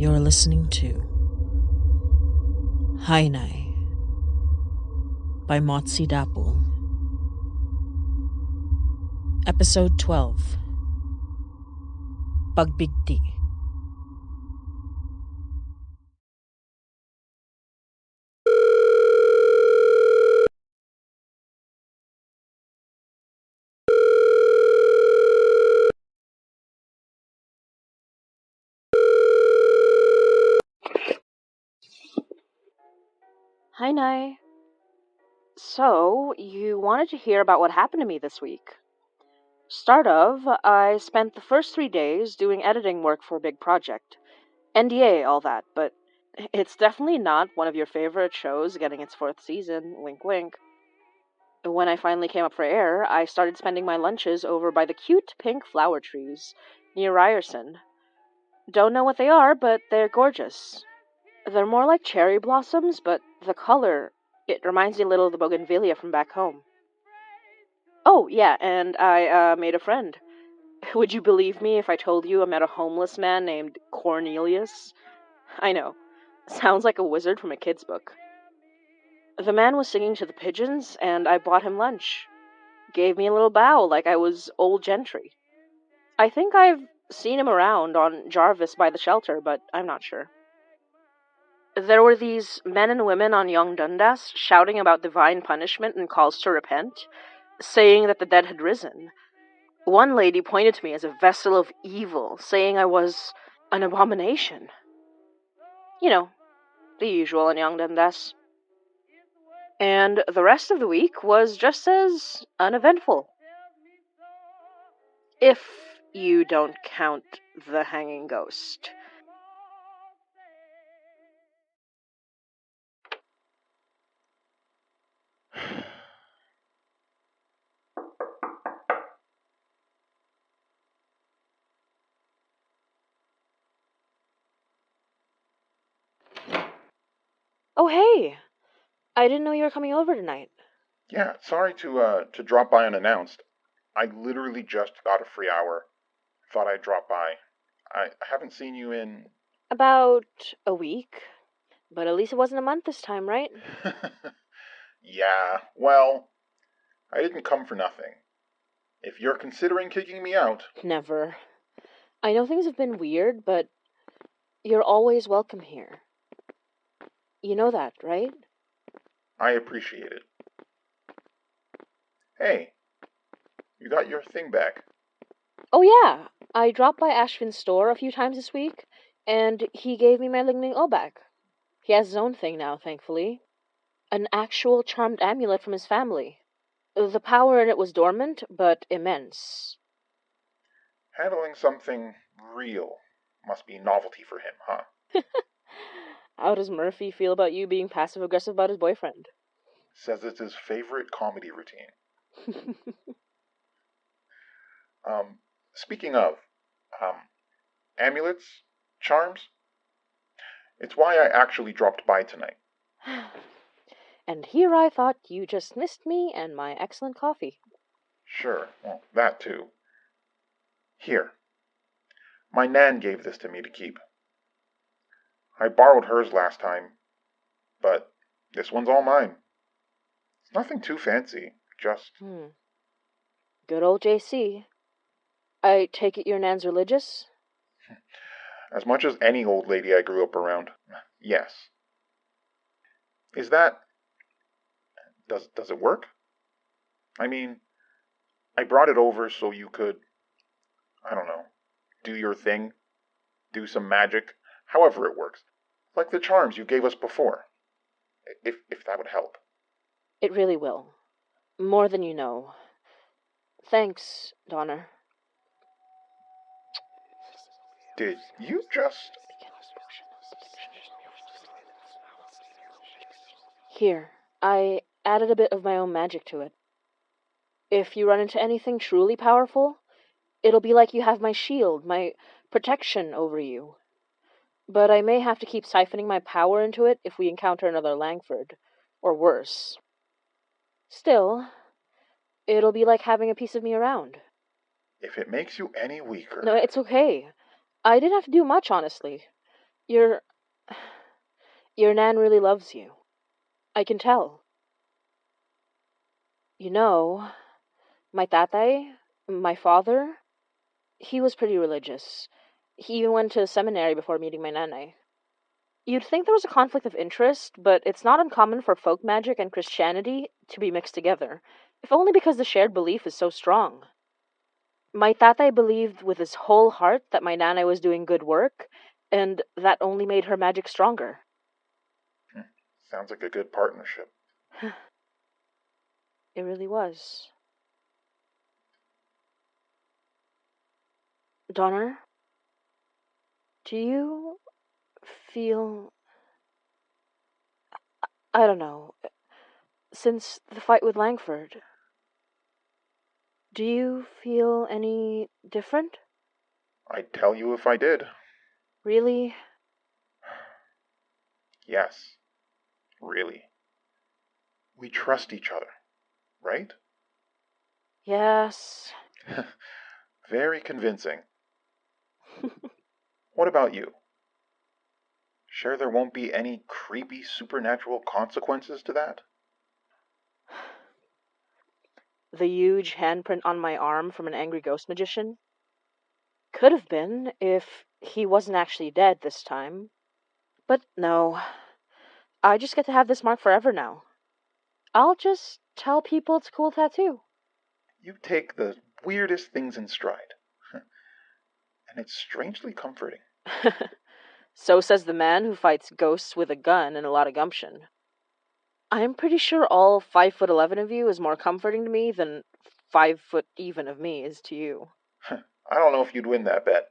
You're listening to Hainai by Motsi Dapul. Episode 12 Pagbigti. Hi, Nye. So, you wanted to hear about what happened to me this week. Start of, I spent the first 3 days doing editing work for a big project. NDA, all that, but it's definitely not one of your favorite shows getting its 4th season, wink wink. When I finally came up for air, I started spending my lunches over by the cute pink flower trees near Ryerson. Don't know what they are, but they're gorgeous. They're more like cherry blossoms, but the color, it reminds me a little of the bougainvillea from back home. Oh, yeah, and I made a friend. Would you believe me if I told you I met a homeless man named Cornelius? I know. Sounds like a wizard from a kid's book. The man was singing to the pigeons, and I bought him lunch. Gave me a little bow like I was old gentry. I think I've seen him around on Jarvis by the shelter, but I'm not sure. There were these men and women on young Dundas shouting about divine punishment and calls to repent, saying that the dead had risen. One lady pointed to me as a vessel of evil, saying I was an abomination. You know, the usual in young Dundas. And the rest of the week was just as uneventful. If you don't count the hanging ghost. Oh, hey! I didn't know you were coming over tonight. Yeah, sorry to drop by unannounced. I literally just got a free hour. Thought I'd drop by. I haven't seen you in About a week. But at least it wasn't a month this time, right? Yeah, well, I didn't come for nothing. If you're considering kicking me out, Never. I know things have been weird, but you're always welcome here. You know that, right? I appreciate it. Hey, you got your thing back. Oh yeah, I dropped by Ashvin's store a few times this week, and he gave me my Lingling O back. He has his own thing now, thankfully. An actual charmed amulet from his family. The power in it was dormant, but immense. Handling something real must be novelty for him, huh? How does Murphy feel about you being passive-aggressive about his boyfriend? Says it's his favorite comedy routine. Speaking of, um, amulets, charms, it's why I actually dropped by tonight. And here I thought you just missed me and my excellent coffee. Sure, well, that too. Here. My Nan gave this to me to keep. I borrowed hers last time, but this one's all mine. It's nothing too fancy, just... Good old JC. I take it your Nan's religious? as much as any old lady I grew up around. Yes. Is that... Does it work? I mean, I brought it over so you could, I don't know, do your thing, do some magic, however it works. Like the charms you gave us before. If that would help. It really will. More than you know. Thanks, Donner. Did you just... Here, I added a bit of my own magic to it. If you run into anything truly powerful, it'll be like you have my shield, my protection over you. But I may have to keep siphoning my power into it if we encounter another Langford, or worse. Still, it'll be like having a piece of me around. If it makes you any weaker... No, it's okay. I didn't have to do much, honestly. Your your Nan really loves you. I can tell. You know, my tatay, my father, he was pretty religious. He even went to seminary before meeting my nanay. You'd think there was a conflict of interest, but it's not uncommon for folk magic and Christianity to be mixed together, if only because the shared belief is so strong. My tatay believed with his whole heart that my nanay was doing good work, and that only made her magic stronger. Sounds like a good partnership. It really was. Donner, do you feel. I don't know. Since the fight with Langford, do you feel any different? I'd tell you if I did. Really? Yes, really. We trust each other, right? Yes. Very convincing. What about you? Sure there won't be any creepy supernatural consequences to that? The huge handprint on my arm from an angry ghost magician? Could have been, if he wasn't actually dead this time. But no, I just get to have this mark forever now. I'll just tell people it's a cool tattoo. You take the weirdest things in stride. And it's strangely comforting. So says the man who fights ghosts with a gun and a lot of gumption. I'm pretty sure all 5'11" of you is more comforting to me than 5 foot even of me is to you. I don't know if you'd win that bet.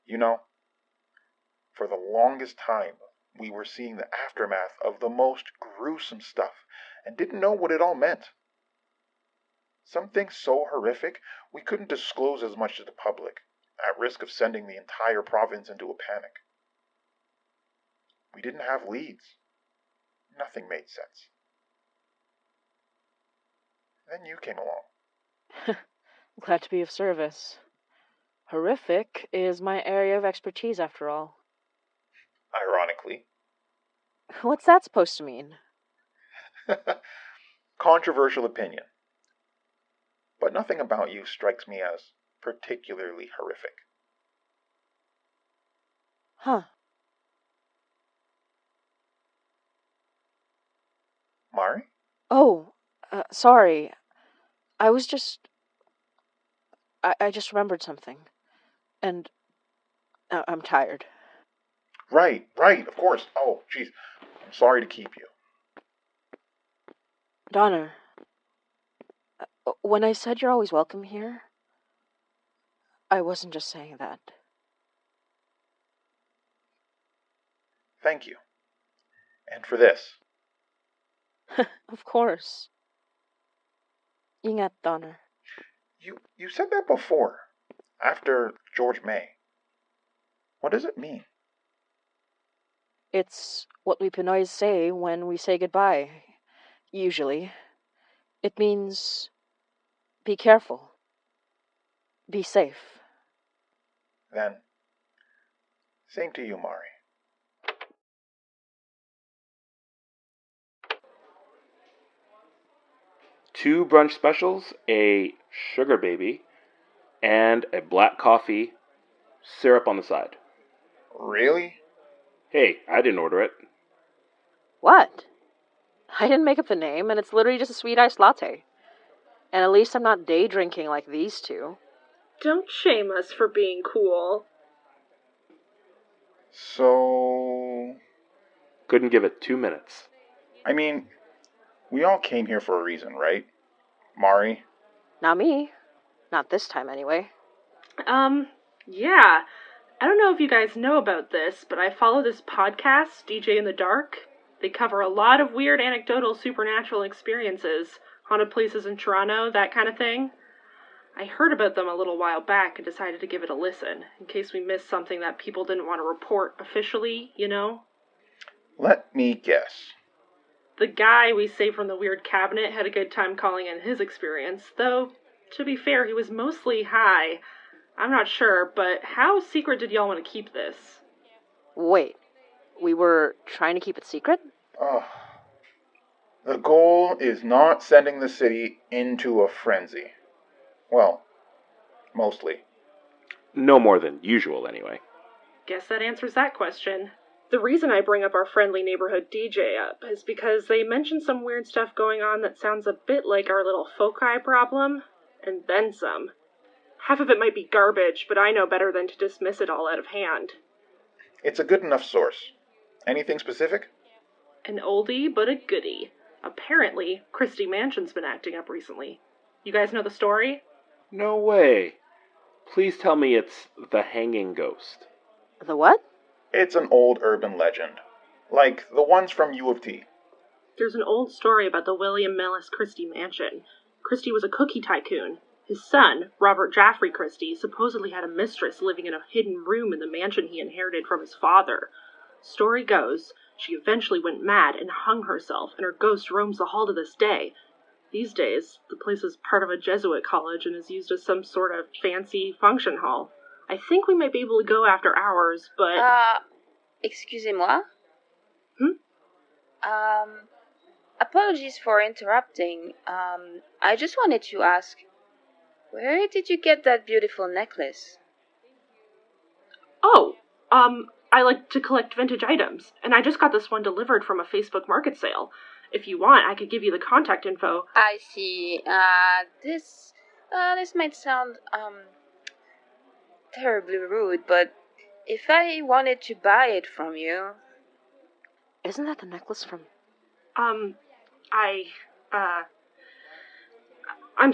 You know, for the longest time, we were seeing the aftermath of the most gruesome stuff and didn't know what it all meant. Something so horrific we couldn't disclose as much to the public, at risk of sending the entire province into a panic. We didn't have leads. Nothing made sense. Then you came along. Glad to be of service. Horrific is my area of expertise, after all. Ironically. What's that supposed to mean? Controversial opinion. But nothing about you strikes me as particularly horrific. Huh. Mari? Oh, sorry. I was just. I just remembered something. And I'm tired. Right, of course. Oh, jeez. I'm sorry to keep you. Donner, when I said you're always welcome here, I wasn't just saying that. Thank you. And for this. Of course. Ingat, Donner. You said that before. After George May. What does it mean? It's what we Pinoys say when we say goodbye. Usually. It means be careful. Be safe. Then, same to you, Mari. Two brunch specials, a sugar baby, and a black coffee, syrup on the side. Really? Hey, I didn't order it. What? I didn't make up the name, and it's literally just a sweet iced latte. And at least I'm not day drinking like these two. Don't shame us for being cool. So. Couldn't give it 2 minutes. I mean, we all came here for a reason, right? Mari? Not me. Not this time, anyway. Yeah. I don't know if you guys know about this, but I follow this podcast, DJ in the Dark. They cover a lot of weird anecdotal supernatural experiences, haunted places in Toronto, that kind of thing. I heard about them a little while back and decided to give it a listen, in case we missed something that people didn't want to report officially, you know? Let me guess. The guy we saved from the weird cabinet had a good time calling in his experience, though, to be fair, he was mostly high. I'm not sure, but how secret did y'all want to keep this? Wait, we were trying to keep it secret? Oh, the goal is not sending the city into a frenzy. Well, mostly. No more than usual, anyway. Guess that answers that question. The reason I bring up our friendly neighborhood DJ up is because they mentioned some weird stuff going on that sounds a bit like our little foci problem, and then some. Half of it might be garbage, but I know better than to dismiss it all out of hand. It's a good enough source. Anything specific? An oldie, but a goodie. Apparently, Christie Mansion's been acting up recently. You guys know the story? No way. Please tell me it's the hanging ghost. The what? It's an old urban legend. Like the ones from U of T. There's an old story about the William Mellis Christie Mansion. Christie was a cookie tycoon. His son, Robert Jaffrey Christie, supposedly had a mistress living in a hidden room in the mansion he inherited from his father. Story goes, she eventually went mad and hung herself, and her ghost roams the hall to this day. These days, the place is part of a Jesuit college and is used as some sort of fancy function hall. I think we might be able to go after hours, but... Excusez-moi? Hmm? Apologies for interrupting. I just wanted to ask, where did you get that beautiful necklace? Oh, I like to collect vintage items, and I just got this one delivered from a Facebook market sale. If you want, I could give you the contact info. I see. This might sound, terribly rude, but if I wanted to buy it from you... Isn't that the necklace from... I'm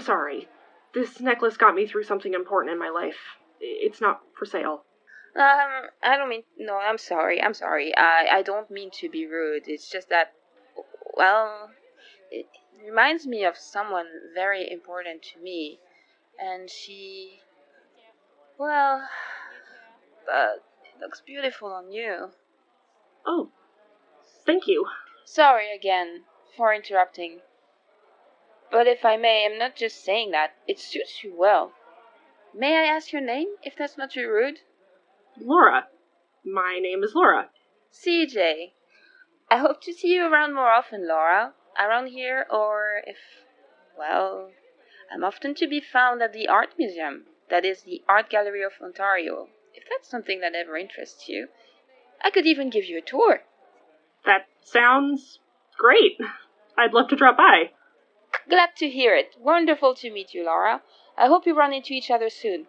sorry. This necklace got me through something important in my life. It's not for sale. I don't mean... No, I'm sorry. I don't mean to be rude. It's just that, well, it reminds me of someone very important to me. And she... Well, but it looks beautiful on you. Oh, thank you. Sorry again for interrupting. But if I may, I'm not just saying that. It suits you well. May I ask your name, if that's not too rude? Laura. My name is Laura. CJ. I hope to see you around more often, Laura. Around here, or if... Well, I'm often to be found at the Art Museum. That is the Art Gallery of Ontario. If that's something that ever interests you. I could even give you a tour. That sounds great. I'd love to drop by. Glad to hear it. Wonderful to meet you, Laura. I hope we run into each other soon.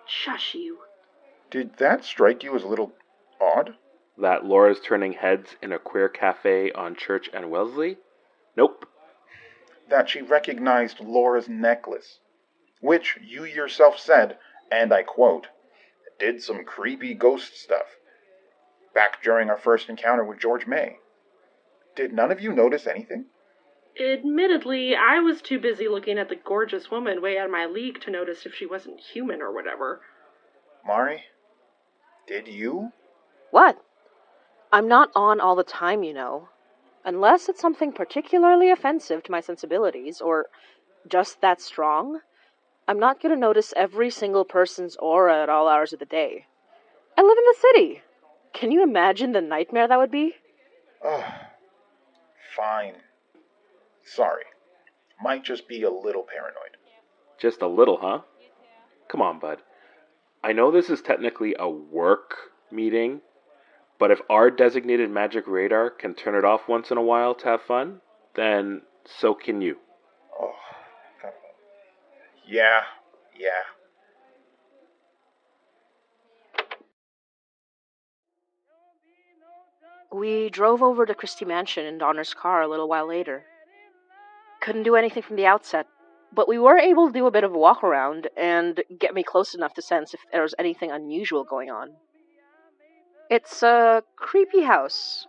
Shush you. Did that strike you as a little odd? That Laura's turning heads in a queer cafe on Church and Wellesley? Nope. That she recognized Laura's necklace, which you yourself said, and I quote, did some creepy ghost stuff, back during our first encounter with George May. Did none of you notice anything? Admittedly, I was too busy looking at the gorgeous woman way out of my league to notice if she wasn't human or whatever. Mari, did you? What? I'm not on all the time, you know. Unless it's something particularly offensive to my sensibilities, or just that strong, I'm not going to notice every single person's aura at all hours of the day. I live in the city. Can you imagine the nightmare that would be? Oh, fine. Sorry. Might just be a little paranoid. Just a little, huh? Come on, bud. I know this is technically a work meeting, but if our designated magic radar can turn it off once in a while to have fun, then so can you. Oh, yeah. We drove over to Christie Mansion in Donner's car a little while later. Couldn't do anything from the outset, but we were able to do a bit of a walk around and get me close enough to sense if there was anything unusual going on. It's a creepy house.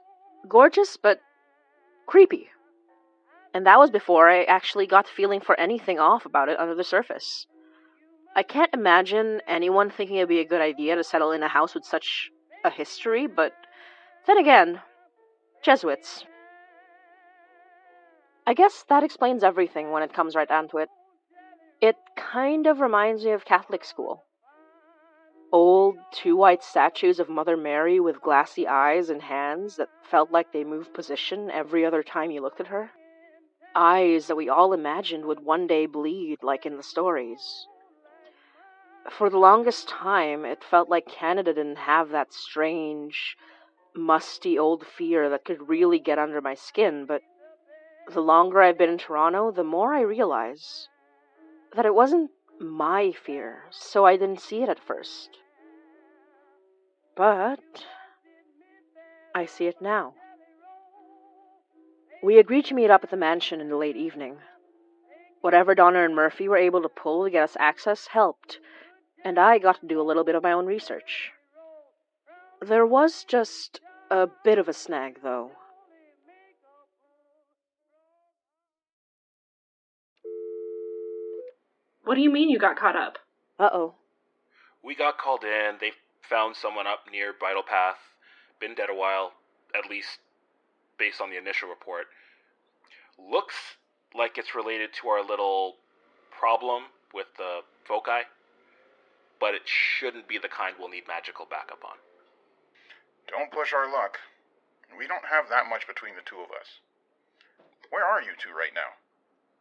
Gorgeous, but creepy. And that was before I actually got the feeling for anything off about it under the surface. I can't imagine anyone thinking it'd be a good idea to settle in a house with such a history, but then again, Jesuits. I guess that explains everything when it comes right down to it. It kind of reminds me of Catholic school. Old, two-white statues of Mother Mary with glassy eyes and hands that felt like they moved position every other time you looked at her. Eyes that we all imagined would one day bleed like in the stories. For the longest time, it felt like Canada didn't have that strange, musty old fear that could really get under my skin, but the longer I've been in Toronto, the more I realize that it wasn't my fear, so I didn't see it at first. But I see it now. We agreed to meet up at the mansion in the late evening. Whatever Donna and Murphy were able to pull to get us access helped, and I got to do a little bit of my own research. There was just a bit of a snag, though. What do you mean you got caught up? Uh-oh. We got called in. They found someone up near Vital Path. Been dead a while, at least based on the initial report. Looks like it's related to our little problem with the foci, but it shouldn't be the kind we'll need magical backup on. Don't push our luck. We don't have that much between the two of us. Where are you two right now?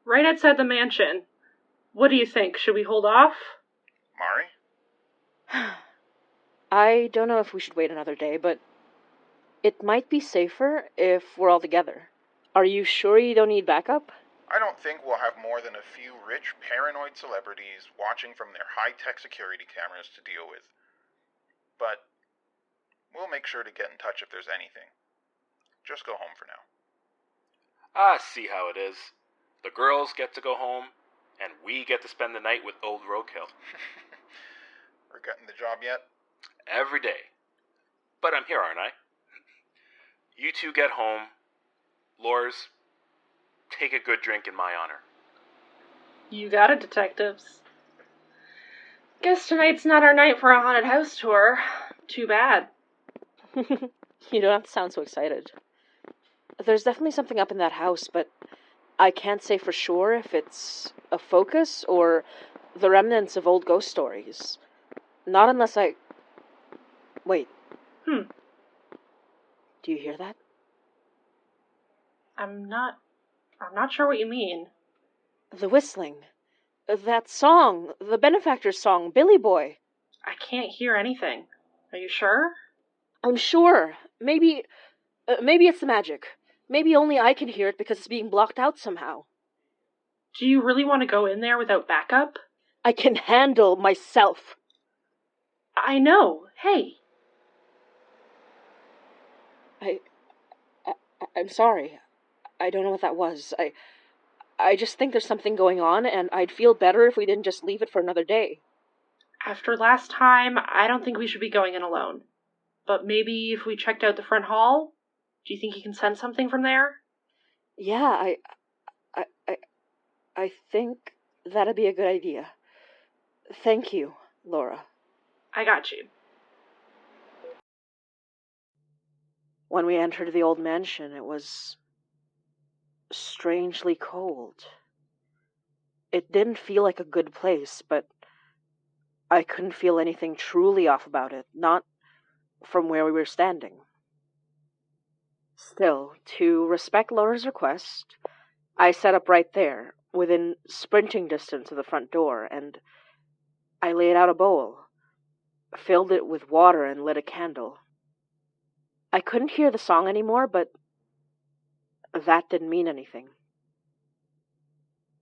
Right outside the mansion. What do you think? Should we hold off? Mari? I don't know if we should wait another day, but it might be safer if we're all together. Are you sure you don't need backup? I don't think we'll have more than a few rich, paranoid celebrities watching from their high-tech security cameras to deal with. But we'll make sure to get in touch if there's anything. Just go home for now. I see how it is. The girls get to go home, and we get to spend the night with old roadkill. Forgetting the job yet? Every day. But I'm here, aren't I? You two get home. Lors, take a good drink in my honor. You got it, detectives. Guess tonight's not our night for a haunted house tour. Too bad. You don't have to sound so excited. There's definitely something up in that house, but I can't say for sure if it's a focus or the remnants of old ghost stories. Not unless I... Wait. Do you hear that? I'm not sure what you mean. The whistling. That song. The Benefactor's song, Billy Boy. I can't hear anything. Are you sure? I'm sure. Maybe it's the magic. Maybe only I can hear it because it's being blocked out somehow. Do you really want to go in there without backup? I can handle myself. I know. Hey. I'm sorry. I don't know what that was. I just think there's something going on, and I'd feel better if we didn't just leave it for another day. After last time, I don't think we should be going in alone. But maybe if we checked out the front hall? Do you think you can sense something from there? Yeah, I think that'd be a good idea. Thank you, Laura. I got you. When we entered the old mansion, it was strangely cold. It didn't feel like a good place, but I couldn't feel anything truly off about it, not from where we were standing. Still, to respect Laura's request, I sat up right there, within sprinting distance of the front door, and I laid out a bowl, filled it with water, and lit a candle. I couldn't hear the song anymore, but that didn't mean anything.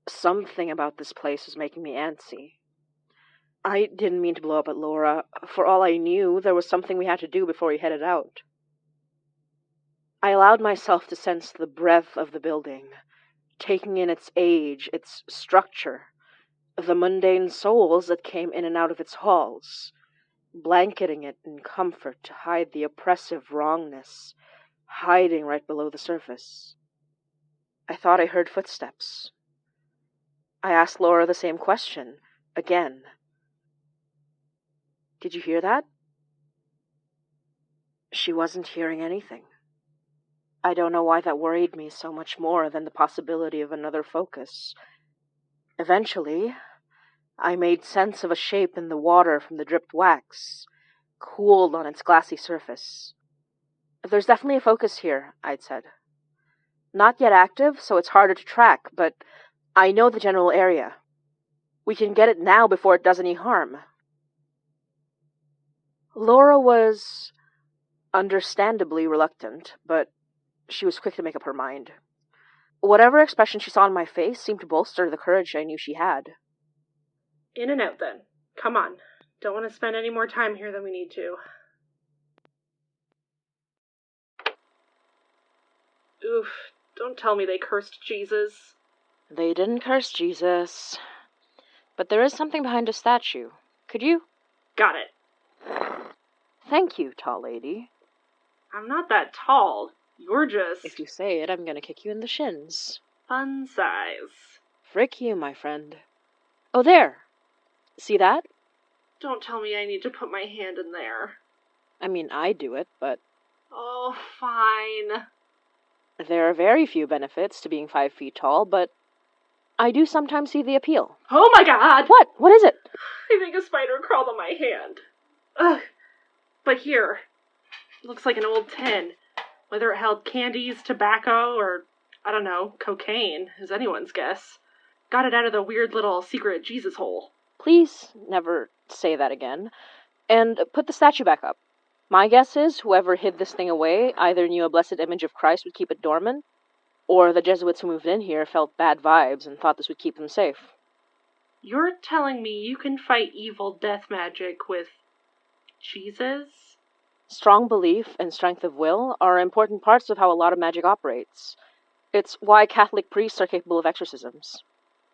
Something about this place was making me antsy. I didn't mean to blow up at Laura. For all I knew, there was something we had to do before we headed out. I allowed myself to sense the breadth of the building, taking in its age, its structure, the mundane souls that came in and out of its halls, blanketing it in comfort to hide the oppressive wrongness hiding right below the surface. I thought I heard footsteps. I asked Laura the same question, again. Did you hear that? She wasn't hearing anything. I don't know why that worried me so much more than the possibility of another focus. Eventually, I made sense of a shape in the water from the dripped wax, cooled on its glassy surface. There's definitely a focus here, I'd said. Not yet active, so it's harder to track, but I know the general area. We can get it now before it does any harm. Laura was understandably reluctant, but she was quick to make up her mind. Whatever expression she saw on my face seemed to bolster the courage I knew she had. In and out, then. Come on. Don't want to spend any more time here than we need to. Oof, don't tell me they cursed Jesus. They didn't curse Jesus. But there is something behind a statue. Could you? Got it. Thank you, tall lady. I'm not that tall. You're just... If you say it, I'm gonna kick you in the shins. fun size. Frick you, my friend. Oh, there! See that? Don't tell me I need to put my hand in there. I mean, I do it, but Oh, fine. there are very few benefits to being 5 feet tall, but I do sometimes see the appeal. Oh my god! What? What is it? I think a spider crawled on my hand. Ugh. But here. Looks like an old tin. Whether it held candies, tobacco, or, I don't know, cocaine is anyone's guess. Got it out of the weird little secret Jesus hole. Please never say that again. And put the statue back up. My guess is whoever hid this thing away either knew a blessed image of Christ would keep it dormant, or the Jesuits who moved in here felt bad vibes and thought this would keep them safe. You're telling me you can fight evil death magic with Jesus? Strong belief and strength of will are important parts of how a lot of magic operates. It's why Catholic priests are capable of exorcisms.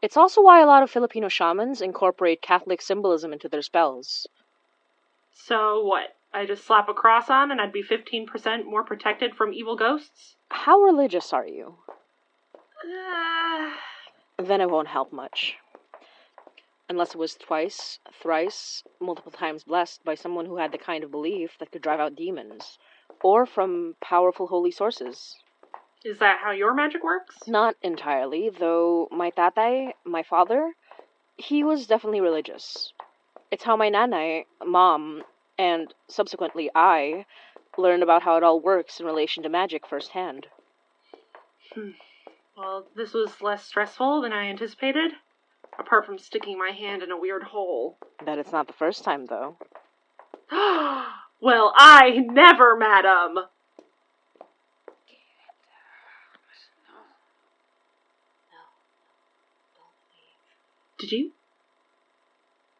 It's also why a lot of Filipino shamans incorporate Catholic symbolism into their spells. So what? I just slap a cross on and I'd be 15% more protected from evil ghosts? How religious are you? Uh, Then it won't help much. Unless it was twice, thrice, multiple times blessed by someone who had the kind of belief that could drive out demons, or from powerful holy sources. Is that how your magic works? Not entirely, though my tatay, my father, he was definitely religious. It's how my nanay, mom, and subsequently I, learned about how it all works in relation to magic firsthand. Well, this was less stressful than I anticipated. Apart from sticking my hand in a weird hole. Bet it's not the first time, though. Well, I never, madam!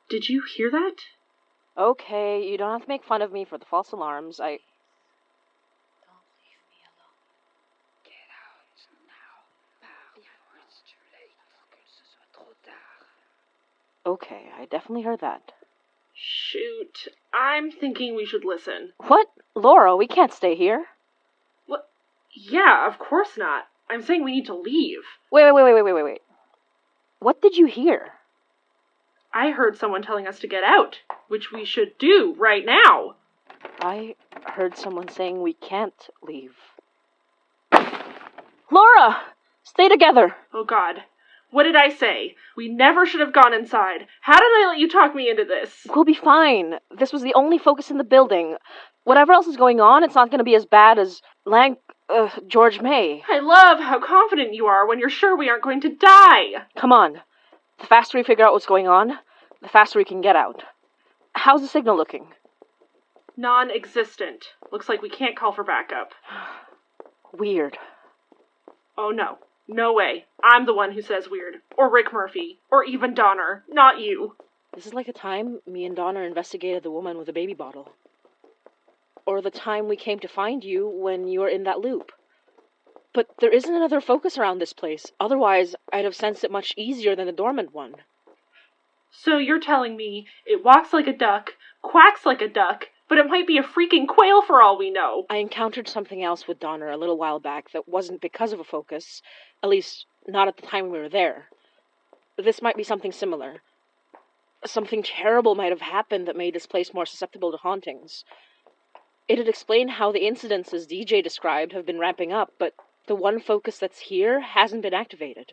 Did you hear that? Okay, you don't have to make fun of me for the false alarms. Don't leave me alone. Get out now. Pars before it's too late. Que ce soit trop tard. Okay, I definitely heard that. Shoot. I'm thinking we should listen. What? Laura, we can't stay here. What? Yeah, of course not. I'm saying we need to leave. Wait. What did you hear? I heard someone telling us to get out, which we should do right now. I heard someone saying we can't leave. Laura! Stay together! Oh god. What did I say? We never should have gone inside. How did I let you talk me into this? We'll be fine. This was the only focus in the building. Whatever else is going on, it's not going to be as bad as George May. I love how confident you are when you're sure we aren't going to die. Come on. The faster we figure out what's going on, the faster we can get out. How's the signal looking? Non-existent. Looks like we can't call for backup. Weird. Oh no. No way. I'm the one who says weird. Or Rick Murphy. Or even Donner. Not you. This is like the time me and Donner investigated the woman with the baby bottle. Or the time we came to find you when you were in that loop. But there isn't another focus around this place. Otherwise, I'd have sensed it much easier than the dormant one. So you're telling me it walks like a duck, quacks like a duck, but it might be a freaking quail for all we know. I encountered something else with Donner a little while back that wasn't because of a focus. At least, not at the time we were there. This might be something similar. Something terrible might have happened that made this place more susceptible to hauntings. It'd explain how the incidences DJ described have been ramping up, but the one focus that's here hasn't been activated.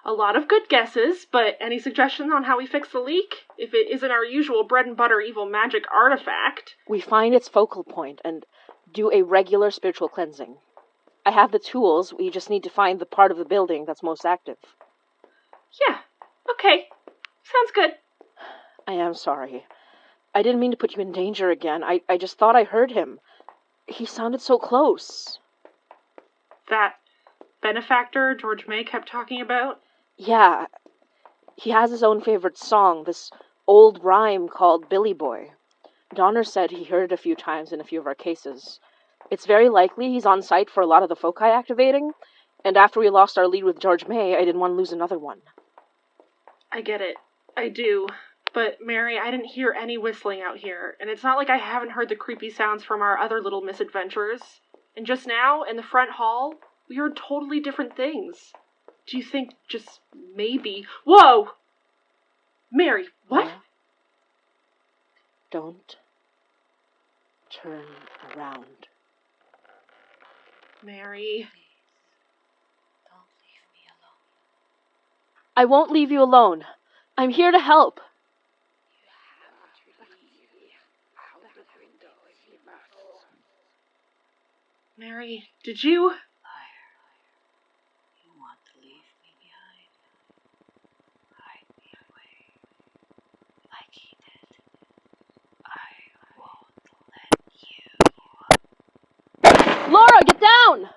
A lot of good guesses, but any suggestions on how we fix the leak? If it isn't our usual bread and butter evil magic artifact. We find its focal point and do a regular spiritual cleansing. I have the tools, we just need to find the part of the building that's most active. Yeah, okay. Sounds good. I am sorry. I didn't mean to put you in danger again. I just thought I heard him. He sounded so close. That benefactor George May kept talking about? Yeah. He has his own favorite song, this old rhyme called Billy Boy. Donner said he heard it a few times in a few of our cases. It's very likely he's on site for a lot of the foci activating, and after we lost our lead with George May, I didn't want to lose another one. I get it. I do. But, Mary, I didn't hear any whistling out here, and it's not like I haven't heard the creepy sounds from our other little misadventures. And just now, in the front hall, we heard totally different things. Do you think just maybe... Whoa! Mary, what? Don't turn around. Mary... Don't leave me alone. I won't leave you alone. I'm here to help. You have to leave out the window if you must. Mary, did you... Liar. You want to leave me behind. Hide me away. Like he did. I won't let you. Laura, get down!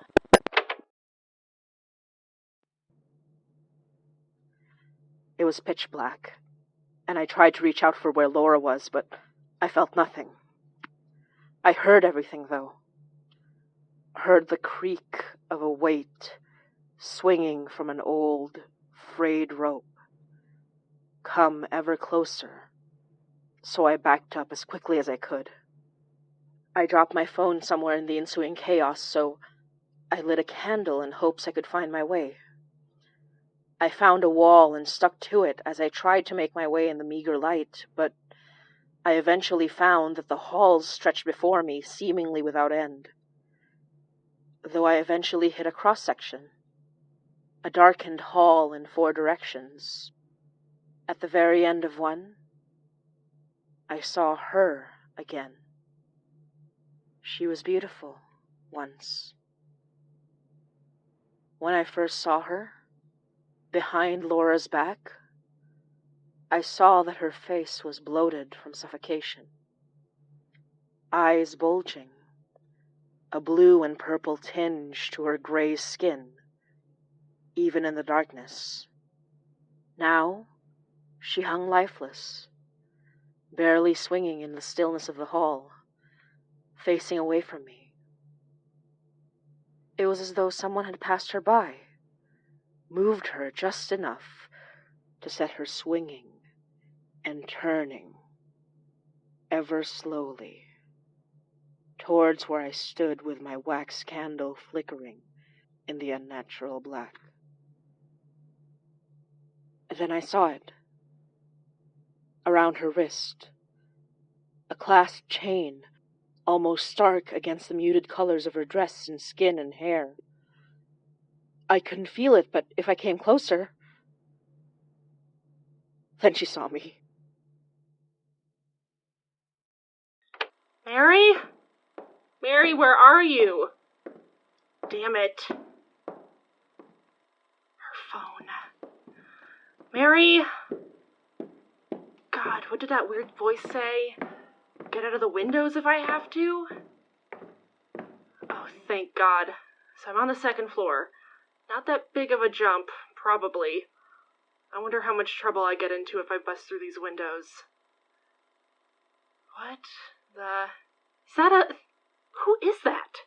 It was pitch black, and I tried to reach out for where Laura was, but I felt nothing. I heard everything, though. Heard the creak of a weight swinging from an old, frayed rope. Come ever closer, so I backed up as quickly as I could. I dropped my phone somewhere in the ensuing chaos, so I lit a candle in hopes I could find my way. I found a wall and stuck to it as I tried to make my way in the meager light, but I eventually found that the halls stretched before me, seemingly without end. Though I eventually hit a cross-section, a darkened hall in 4 directions. At the very end of one, I saw her again. She was beautiful, once. When I first saw her, behind Laura's back, I saw that her face was bloated from suffocation. Eyes bulging, a blue and purple tinge to her gray skin, even in the darkness. Now, she hung lifeless, barely swinging in the stillness of the hall, facing away from me. It was as though someone had passed her by, moved her just enough to set her swinging and turning, ever slowly, towards where I stood with my wax candle flickering in the unnatural black. Then I saw it. Around her wrist, a clasped chain, almost stark against the muted colors of her dress and skin and hair. I couldn't feel it, but if I came closer... Then she saw me. Mary? Mary, where are you? Damn it. Her phone. Mary? God, what did that weird voice say? Get out of the windows if I have to? Oh, thank God. So I'm on the 2nd floor. Not that big of a jump, probably. I wonder how much trouble I get into if I bust through these windows. What the... Is that a... Who is that?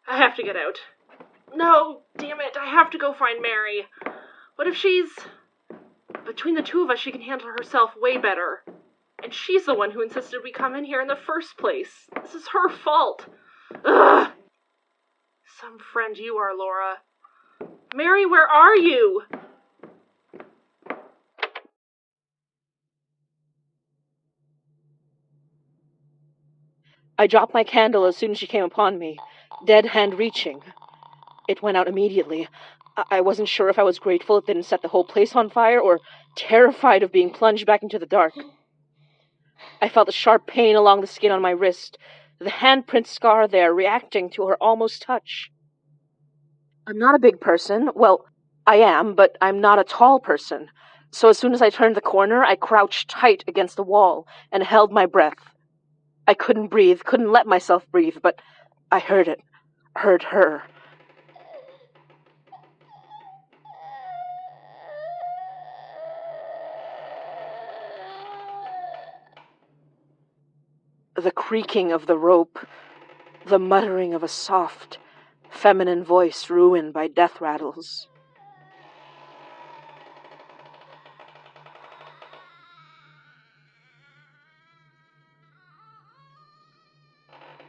I have to get out. No, damn it, I have to go find Mary. What if she's... Between the two of us, she can handle herself way better. And she's the one who insisted we come in here in the first place. This is her fault. Ugh! Some friend you are, Laura. Mary, where are you? I dropped my candle as soon as she came upon me, dead hand reaching. It went out immediately. I wasn't sure if I was grateful it didn't set the whole place on fire or terrified of being plunged back into the dark. I felt a sharp pain along the skin on my wrist, the handprint scar there reacting to her almost touch. I'm not a big person. Well, I am, but I'm not a tall person. So as soon as I turned the corner, I crouched tight against the wall and held my breath. I couldn't breathe, couldn't let myself breathe, but I heard it, heard her. The creaking of the rope, the muttering of a soft, feminine voice ruined by death rattles.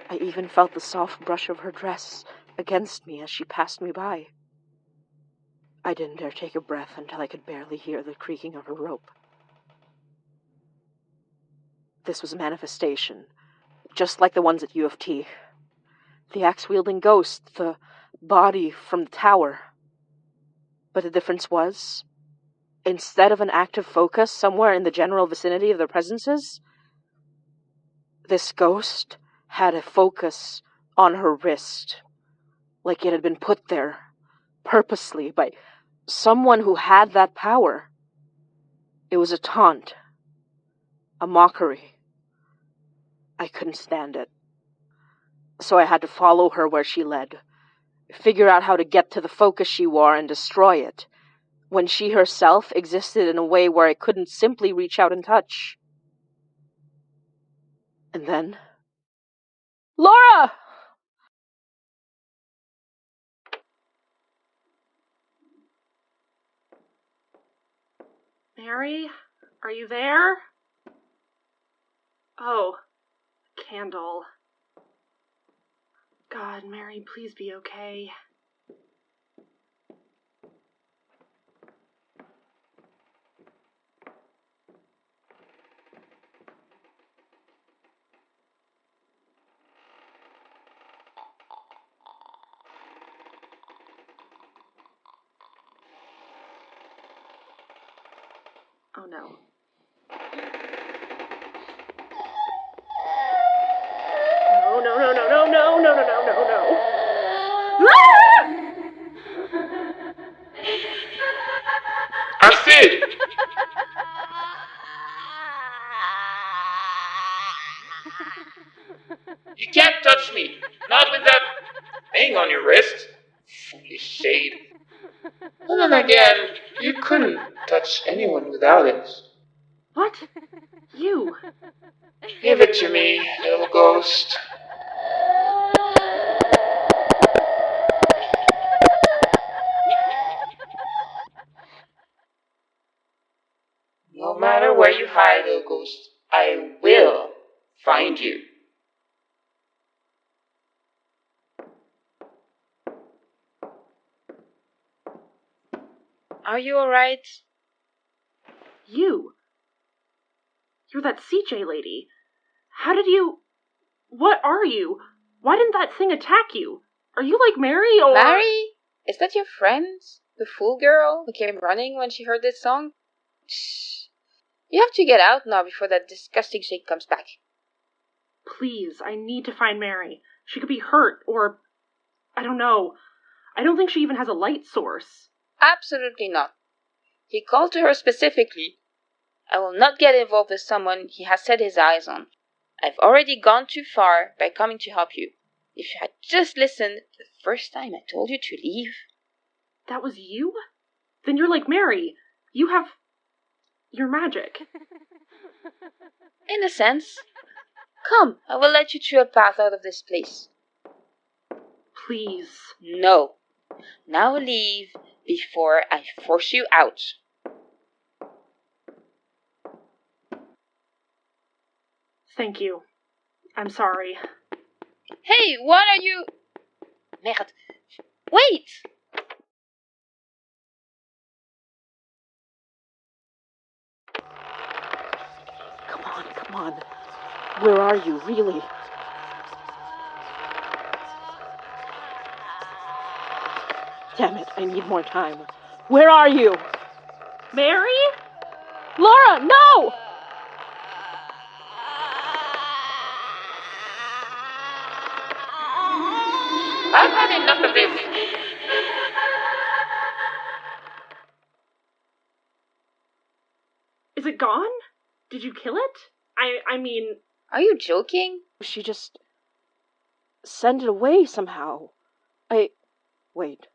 I even felt the soft brush of her dress against me as she passed me by. I didn't dare take a breath until I could barely hear the creaking of her rope. This was a manifestation, just like the ones at U of T. The axe-wielding ghost, the body from the tower. But the difference was, instead of an active focus somewhere in the general vicinity of their presences, this ghost had a focus on her wrist, like it had been put there purposely by someone who had that power. It was a taunt, a mockery. I couldn't stand it. So I had to follow her where she led, figure out how to get to the focus she wore and destroy it, when she herself existed in a way where I couldn't simply reach out and touch. And then... Laura! Mary, are you there? Oh, candle. God, Mary, please be okay. Oh no. No. Astrid! You can't touch me! Not with that thing on your wrist. Foolish shade. And then again, you couldn't touch anyone without it. What? You? Give it to me, little ghost. No matter where you hide, little ghost, I will find you. Are you alright? You? You're that CJ lady. How did you... What are you? Why didn't that thing attack you? Are you like Mary or... Mary? Is that your friend? The fool girl who came running when she heard this song? Shh. You have to get out now before that disgusting shade comes back. Please, I need to find Mary. She could be hurt, or... I don't know. I don't think she even has a light source. Absolutely not. He called to her specifically. I will not get involved with someone he has set his eyes on. I've already gone too far by coming to help you. If you had just listened the first time I told you to leave. That was you? Then you're like Mary. You have... You're magic. In a sense. Come, I will let you through a path out of this place. Please. No. Now leave before I force you out. Thank you. I'm sorry. Hey, what are you... Merde. Wait! Come on. Where are you, really? Damn it, I need more time. Where are you? Mary? Laura, no! I've had enough of this. Is it gone? Did you kill it? I mean, Are you joking? She just sent it away somehow. Wait.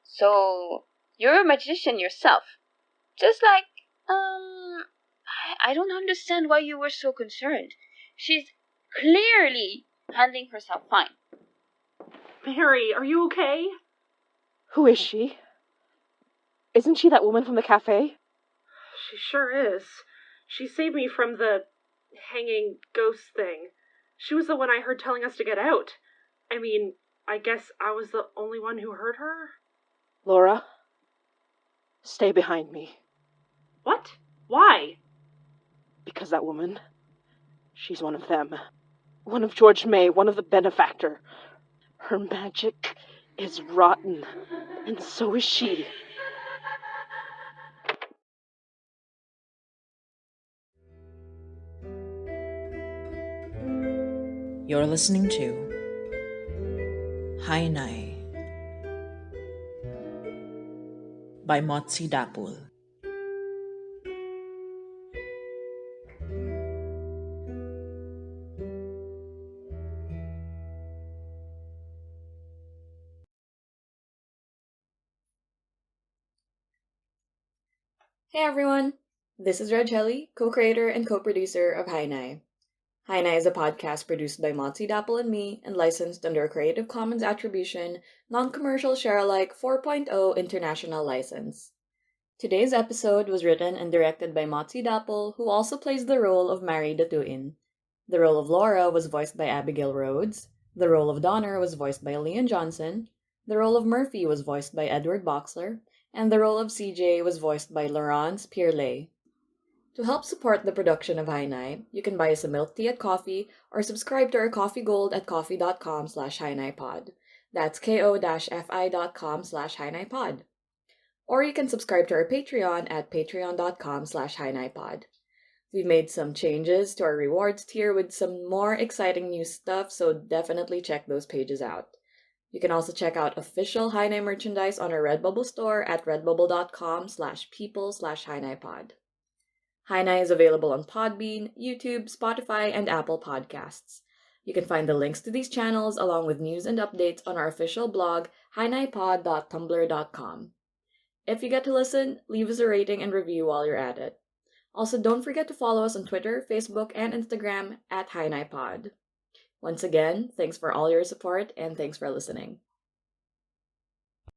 So, you're a magician yourself. Just like, I don't understand why you were so concerned. She's clearly handling herself fine. Mary, are you okay? Who is she? Isn't she that woman from the cafe? She sure is. She saved me from the hanging ghost thing. She was the one I heard telling us to get out. I mean, I guess I was the only one who heard her? Laura, stay behind me. What? Why? Because that woman, she's one of them. One of George May, one of the benefactor. Her magic is rotten, and so is she. You're listening to Hainai by Motsi Dapul. Hey everyone! This is Reg Helly, co-creator and co-producer of Hainai. Hainai is a podcast produced by Motsi Dapple and me and licensed under a Creative Commons Attribution, Non-Commercial Share-alike 4.0 International License. Today's episode was written and directed by Motsi Dapple, who also plays the role of Mary Datuin. The role of Laura was voiced by Abigail Rhodes. The role of Donner was voiced by Leon Johnson. The role of Murphy was voiced by Edward Boxler. And the role of CJ was voiced by Laurence Pierlay. To help support the production of Hainai, you can buy us a milk tea at coffee or subscribe to our Coffee Gold at coffee.com/HainaiPod. That's ko-fi.com/HainaiPod. Or you can subscribe to our Patreon at patreon.com/HainaiPod. We've made some changes to our rewards tier with some more exciting new stuff, so definitely check those pages out. You can also check out official Hainai merchandise on our Redbubble store at redbubble.com/people/HainaiPod. Hainai is available on Podbean, YouTube, Spotify, and Apple Podcasts. You can find the links to these channels along with news and updates on our official blog, hainaipod.tumblr.com. If you get to listen, leave us a rating and review while you're at it. Also, don't forget to follow us on Twitter, Facebook, and Instagram at HainaiPod. Once again, thanks for all your support and thanks for listening.